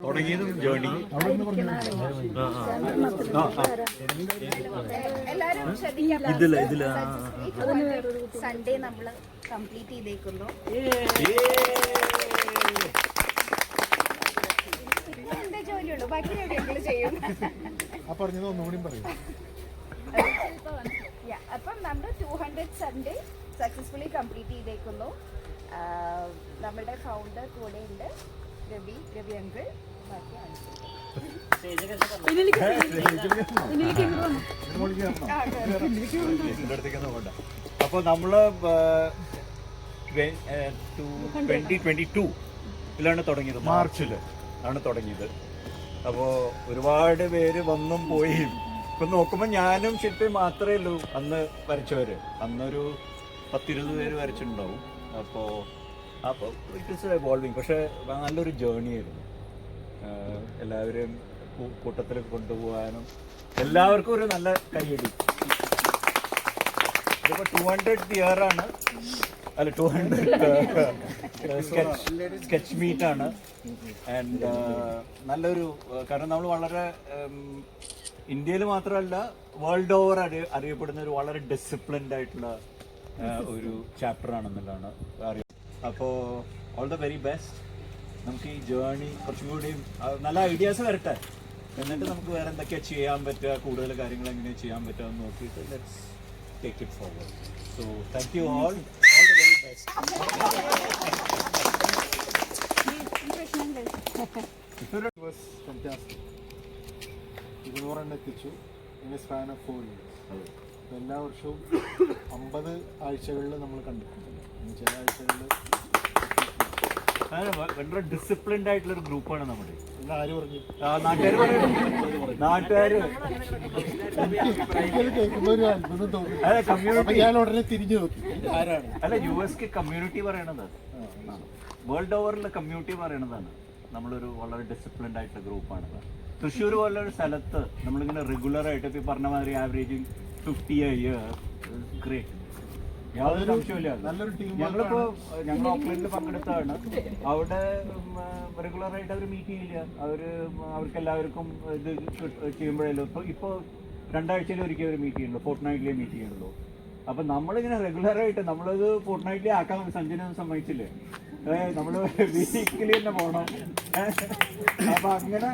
തുടങ്ങിയതും ജേർണി ഇതില് സൺഡേ നമ്മൾ കംപ്ലീറ്റ് ചെയ്തേക്കുന്നു. എന്റെ ജോലിയുള്ളൂ, ബാക്കി എവിടെയെങ്കിലും ചെയ്യും. അപ്പം നമ്മൾ 200 സൺഡേ സക്സസ്ഫുള്ളി കംപ്ലീറ്റ് ചെയ്തേക്കുന്നു. നമ്മുടെ ഫൗണ്ടർ കൂടെ ഉണ്ട്, രവി അങ്കിൾ. അപ്പൊ നമ്മള് 2022 തുടങ്ങിയത്, മാർച്ചില് ആണ് തുടങ്ങിയത്. അപ്പോൾ ഒരുപാട് പേര് വന്നും പോയി. ഇപ്പം നോക്കുമ്പോൾ ഞാനും ശില്പി മാത്രമേ ഉള്ളൂ അന്ന് വരച്ചവര്. അന്നൊരു 10-20 പേര് വരച്ചിട്ടുണ്ടാവും. അപ്പോൾ ഇറ്റ് ഈസ് എവോൾവിങ്. പക്ഷെ നല്ലൊരു ജേർണി ആയിരുന്നു. എല്ലാവരും കൂട്ടത്തിൽ കൊണ്ടുപോകാനും എല്ലാവർക്കും ഒരു നല്ല കൈയടി. ഇതിപ്പോൾ 200th ഇയർ ആണ്, അല്ല 200 സ്കെച്ച് മീറ്റ് ആണ്. ആൻഡ് നല്ലൊരു, കാരണം നമ്മൾ വളരെ ഇന്ത്യയിൽ മാത്രമല്ല വേൾഡ് ഓവർ അറിയപ്പെടുന്ന ഒരു വളരെ ഡിസിപ്ലിൻഡ് ആയിട്ടുള്ള ഒരു ചാപ്റ്റർ ആണെന്നുള്ളതാണ് അറിയാം. അപ്പോൾ ഓൾ ദ വെരി ബെസ്റ്റ്. നമുക്ക് ഈ ജേർണി കുറച്ചും കൂടി നല്ല ഐഡിയാസ് വരട്ടെ, എന്നിട്ട് നമുക്ക് വേറെ എന്തൊക്കെയാണ് ചെയ്യാൻ പറ്റുക, കൂടുതൽ കാര്യങ്ങൾ എങ്ങനെയാണ് ചെയ്യാൻ പറ്റുക എന്ന് നോക്കിയിട്ട് let's take it forward. So thank you all the very best. എത്തിച്ചു in a span of 4 years. എല്ലാ വർഷവും 50 ആഴ്ചകളിൽ നമ്മൾ കണ്ടിട്ടുണ്ട്. ചില ആഴ്ചകളിൽ വളരെ ഡിസിപ്ലിൻഡ് ആയിട്ടുള്ള ഒരു ഗ്രൂപ്പാണ് നമ്മുടെ. ആര് പറഞ്ഞു? നാട്ടുകാര് കേൾക്കുമ്പോൾ ഒരു അത്ഭുതം തോന്നി. ഞാൻ ഉടനെ തിരിഞ്ഞു നോക്കി, ആരാണ്? അല്ല, US കമ്മ്യൂണിറ്റി പറയണത്, വേൾഡ് ഓവറിലെ കമ്മ്യൂണിറ്റി പറയണതാണ് നമ്മളൊരു വളരെ ഡിസിപ്ലിൻഡ് ആയിട്ടുള്ള ഗ്രൂപ്പാണ്. തൃശ്ശൂർ പോലൊരു സ്ഥലത്ത് നമ്മളിങ്ങനെ റെഗുലർ ആയിട്ട് ഇപ്പം പറഞ്ഞ മാതിരി ആവറേജിങ് 50 a year, ഗ്രേറ്റ്. യാതൊരു സംശയമില്ല. ഞങ്ങളിപ്പോൾ ഞങ്ങൾ ഓക്ലൻഡിൽ പങ്കെടുത്തതാണ്. അവിടെ റെഗുലറായിട്ട് അവർ മീറ്റ് ചെയ്യില്ല. അവർക്ക് എല്ലാവർക്കും ഇത് ചെയ്യുമ്പോഴല്ലോ ഇപ്പോൾ 2 ആഴ്ചയിൽ ഒരിക്കൽ അവർ മീറ്റ് ചെയ്യുള്ളൂ, ഫോർട്ട്നൈറ്റ്ലി മീറ്റ് ചെയ്യുള്ളൂ. അപ്പം നമ്മളിങ്ങനെ റെഗുലറായിട്ട് നമ്മളത് ഫോർട്ട്നൈറ്റ്ലി ആക്കാൻ സഞ്ജനൊന്നും സമ്മതിച്ചില്ലേ. നമ്മൾ വീക്കിലി തന്നെ പോകണം. അപ്പം അങ്ങനെ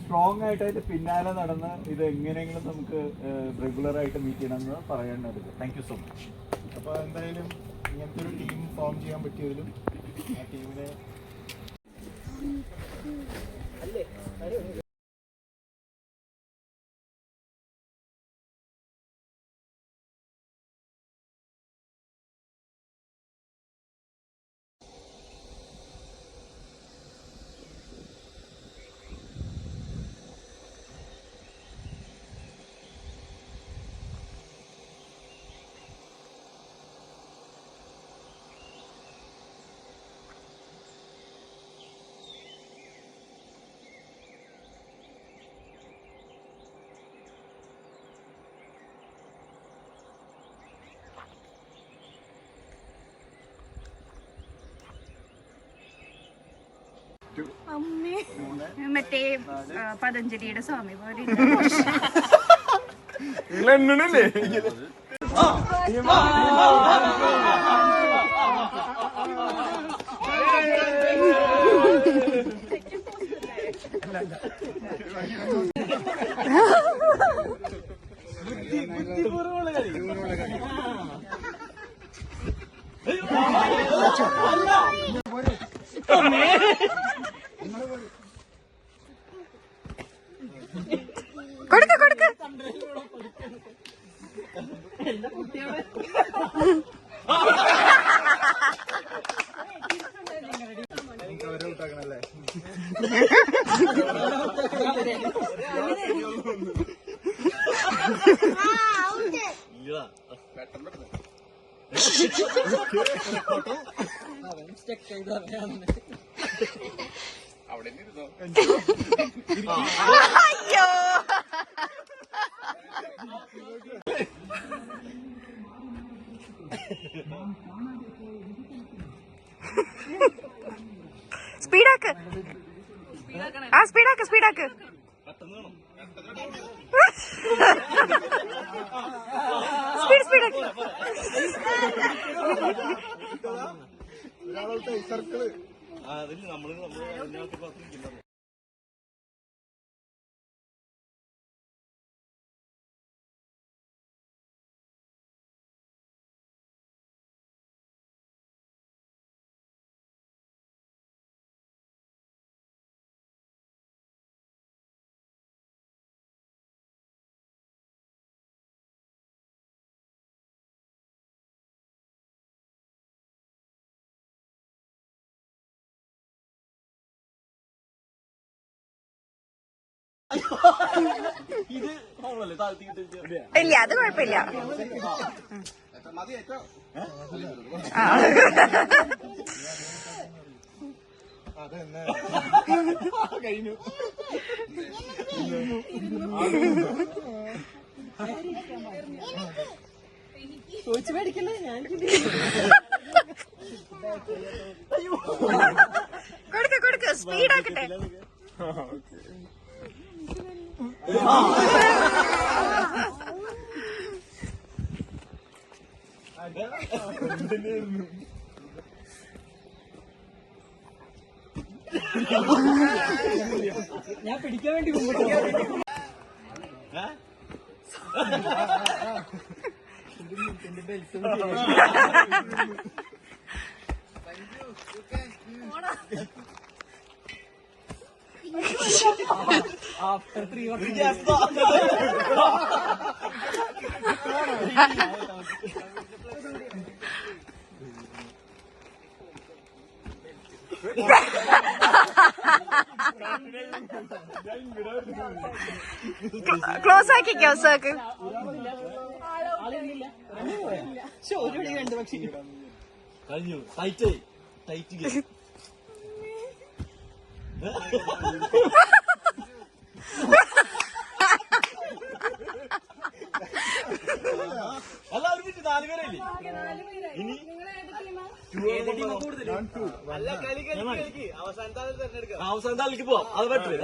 സ്ട്രോങ് ആയിട്ട് പിന്നാലെ നടന്ന് ഇത് എങ്ങനെയെങ്കിലും നമുക്ക് റെഗുലറായിട്ട് മീറ്റ് ചെയ്യണമെന്ന് പറയേണ്ടത്. Thank you so much. അപ്പോൾ എന്തായാലും ഇങ്ങനത്തെ ഒരു ടീം ഫോം ചെയ്യാൻ പറ്റിയതിലും ആ ടീമിനെ മറ്റേ പതഞ്ജലിയുടെ സ്വാമി പോലെ കൊടുക്ക കൊടുക്ക. അയ്യോ, സ്പീഡാക്ക്. ആ സ്പീഡാക്ക് സ്പീഡാക്ക്. സ്പീഡാക്ക്. സർക്കിള് ഇല്ല അത് കുഴപ്പമില്ല. അതെന്നെ കഴിഞ്ഞു. ചോദിച്ചു മേടിക്കല്ലേ ഞാൻ. കൊടുക്ക സ്പീഡാക്കട്ടെ. ഞാൻ പിടിക്കാൻ വേണ്ടി After 3 or 4 years. ക്ലോസ് ആക്കിക്കോ സാക്ക്. കഴിഞ്ഞു. ടൈറ്റ് അല്ല ഒരു മിനിറ്റ് 4 പേരല്ലേ ഇനി അവസാനത്തെ ആൾക്ക് പോവാം. അത് പറ്റില്ല.